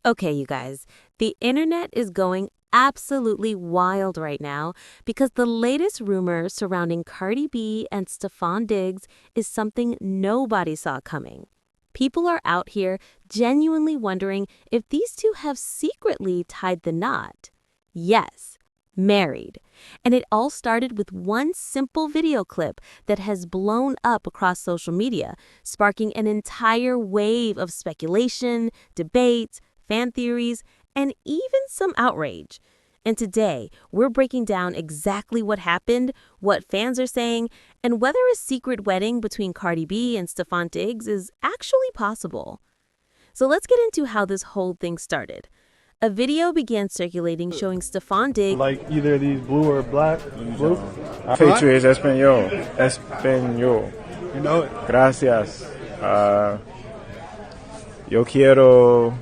Okay, you guys, the internet is going absolutely wild right now because the latest rumor surrounding Cardi B and Stefon Diggs is something nobody saw coming. People are out here genuinely wondering if these two have secretly tied the knot. Yes, married. And it all started with one simple video clip that has blown up across social media, sparking an entire wave of speculation, debate, fan theories, and even some outrage. And today, we're breaking down exactly what happened, what fans are saying, and whether a secret wedding between Cardi B and Stefon Diggs is actually possible. So let's get into how this whole thing started. A video began circulating showing Stefon Diggs Like either these blue or black. Blue. Patriots Espanol. Espanol. You know it. Gracias. Yo quiero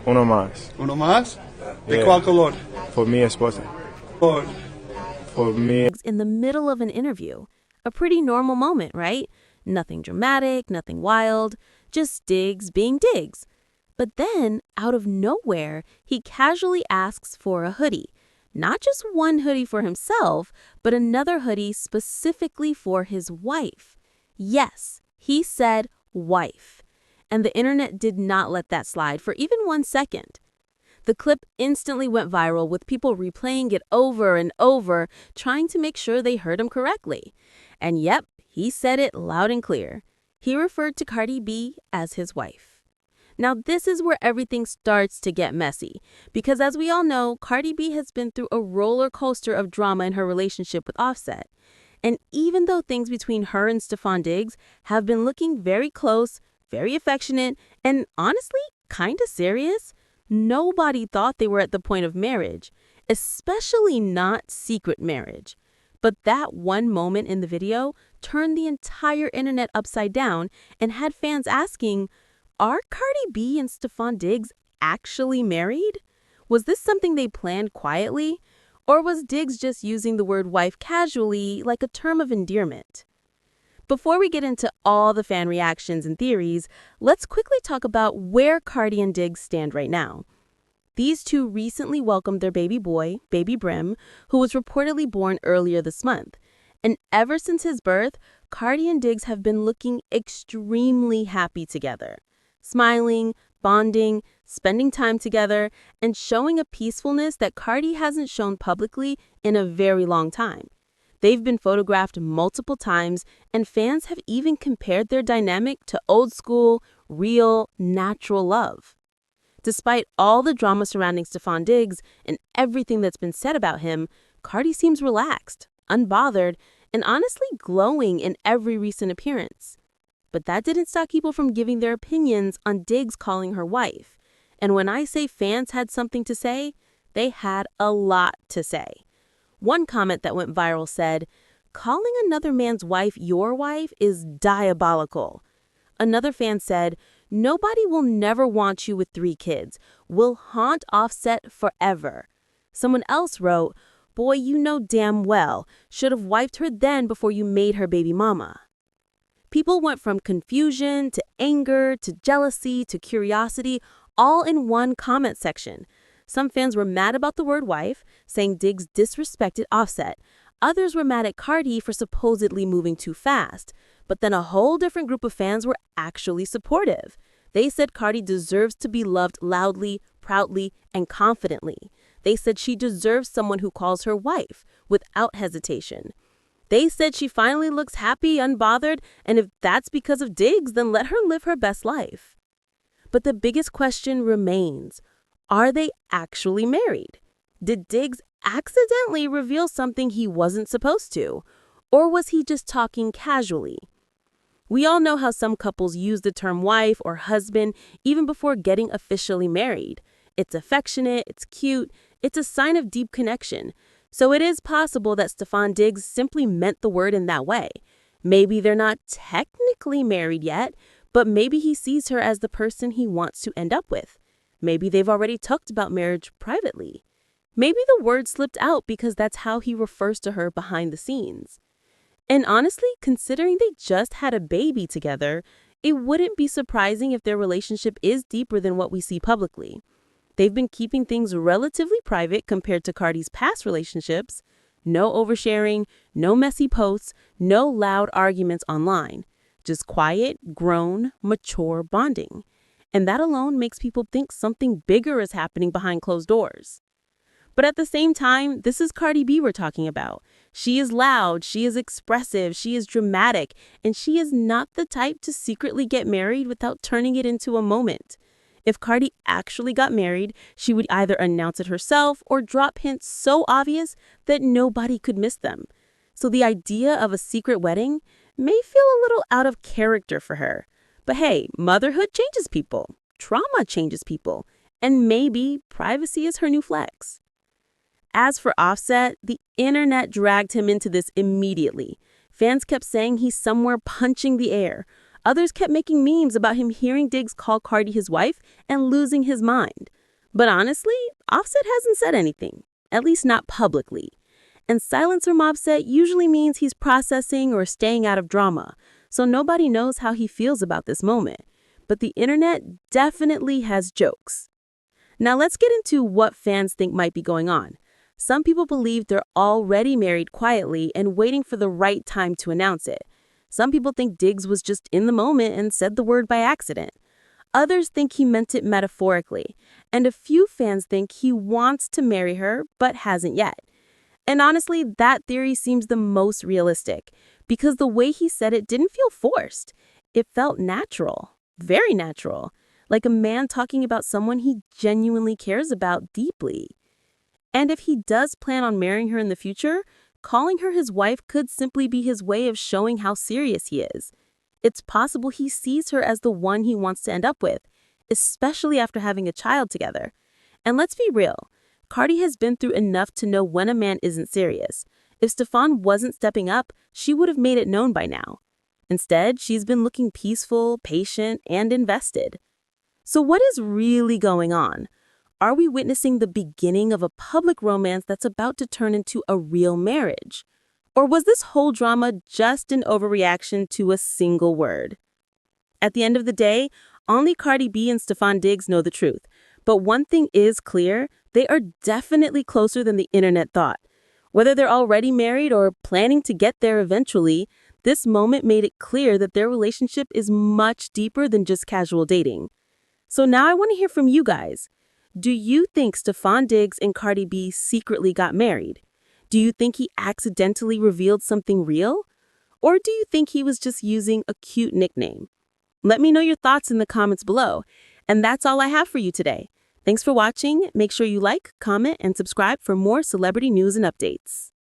uno más. Uno más? ¿De Yeah. cuál color? For mi esposa. Por. For me. in the middle of an interview. A pretty normal moment, right? Nothing dramatic, nothing wild, just Diggs being Diggs. But then, out of nowhere, he casually asks for a hoodie. Not just one hoodie for himself, but another hoodie specifically for his wife. Yes, he said wife. And the internet did not let that slide for even 1 second. The clip instantly went viral with people replaying it over and over, trying to make sure they heard him correctly. And yep, he said it loud and clear. He referred to Cardi B as his wife. Now, this is where everything starts to get messy, because as we all know, Cardi B has been through a roller coaster of drama in her relationship with Offset. And even though things between her and Stefon Diggs have been looking very close, very affectionate, and honestly, kind of serious, nobody thought they were at the point of marriage, especially not secret marriage. But that one moment in the video turned the entire internet upside down and had fans asking, are Cardi B and Stefon Diggs actually married? Was this something they planned quietly? Or was Diggs just using the word wife casually, like a term of endearment? Before we get into all the fan reactions and theories, let's quickly talk about where Cardi and Diggs stand right now. These two recently welcomed their baby boy, Baby Brim, who was reportedly born earlier this month. And ever since his birth, Cardi and Diggs have been looking extremely happy together. Smiling, bonding, spending time together, and showing a peacefulness that Cardi hasn't shown publicly in a very long time. They've been photographed multiple times, and fans have even compared their dynamic to old school, real, natural love. Despite all the drama surrounding Stefon Diggs and everything that's been said about him, Cardi seems relaxed, unbothered, and honestly glowing in every recent appearance. But that didn't stop people from giving their opinions on Diggs calling her wife. And when I say fans had something to say, they had a lot to say. One comment that went viral said, calling another man's wife your wife is diabolical. Another fan said, nobody will never want you with 3 kids. Will haunt Offset forever. Someone else wrote, boy, you know damn well, should have wifed her then before you made her baby mama. People went from confusion to anger to jealousy to curiosity, all in one comment section. Some fans were mad about the word wife, saying Diggs disrespected Offset. Others were mad at Cardi for supposedly moving too fast. But then a whole different group of fans were actually supportive. They said Cardi deserves to be loved loudly, proudly, and confidently. They said she deserves someone who calls her wife without hesitation. They said she finally looks happy, unbothered, and if that's because of Diggs, then let her live her best life. But the biggest question remains, are they actually married? Did Diggs accidentally reveal something he wasn't supposed to? Or was he just talking casually? We all know how some couples use the term wife or husband even before getting officially married. It's affectionate, it's cute, it's a sign of deep connection. So it is possible that Stefon Diggs simply meant the word in that way. Maybe they're not technically married yet, but maybe he sees her as the person he wants to end up with. Maybe they've already talked about marriage privately. Maybe the word slipped out because that's how he refers to her behind the scenes. And honestly, considering they just had a baby together, It wouldn't be surprising if their relationship is deeper than what we see publicly. They've been keeping things relatively private compared to Cardi's past relationships. No oversharing, no messy posts, no loud arguments online. Just quiet, grown, mature bonding. And that alone makes people think something bigger is happening behind closed doors. But at the same time, this is Cardi B we're talking about. She is loud, she is expressive, she is dramatic, and she is not the type to secretly get married without turning it into a moment. If Cardi actually got married, she would either announce it herself or drop hints so obvious that nobody could miss them. So the idea of a secret wedding may feel a little out of character for her. But hey, motherhood changes people, trauma changes people, and maybe privacy is her new flex. As for Offset, the internet dragged him into this immediately. Fans kept saying he's somewhere punching the air. Others kept making memes about him hearing Diggs call Cardi his wife and losing his mind. But honestly, Offset hasn't said anything, at least not publicly. And silence from Offset usually means he's processing or staying out of drama, so nobody knows how he feels about this moment. But the internet definitely has jokes. Now let's get into what fans think might be going on. Some people believe they're already married quietly and waiting for the right time to announce it. Some people think Diggs was just in the moment and said the word by accident. Others think he meant it metaphorically. And a few fans think he wants to marry her but hasn't yet. And honestly, that theory seems the most realistic because the way he said it didn't feel forced. It felt natural, very natural, like a man talking about someone he genuinely cares about deeply. And if he does plan on marrying her in the future, calling her his wife could simply be his way of showing how serious he is. It's possible he sees her as the one he wants to end up with, especially after having a child together. And let's be real, Cardi has been through enough to know when a man isn't serious. If Stefon wasn't stepping up, she would have made it known by now. Instead, she's been looking peaceful, patient, and invested. So what is really going on? Are we witnessing the beginning of a public romance that's about to turn into a real marriage? Or was this whole drama just an overreaction to a single word? At the end of the day, only Cardi B and Stefon Diggs know the truth. But one thing is clear, they are definitely closer than the internet thought. Whether they're already married or planning to get there eventually, this moment made it clear that their relationship is much deeper than just casual dating. So now I want to hear from you guys. Do you think Stefon Diggs and Cardi B secretly got married? Do you think he accidentally revealed something real? Or do you think he was just using a cute nickname? Let me know your thoughts in the comments below. And that's all I have for you today. Thanks for watching. Make sure you like, comment, and subscribe for more celebrity news and updates.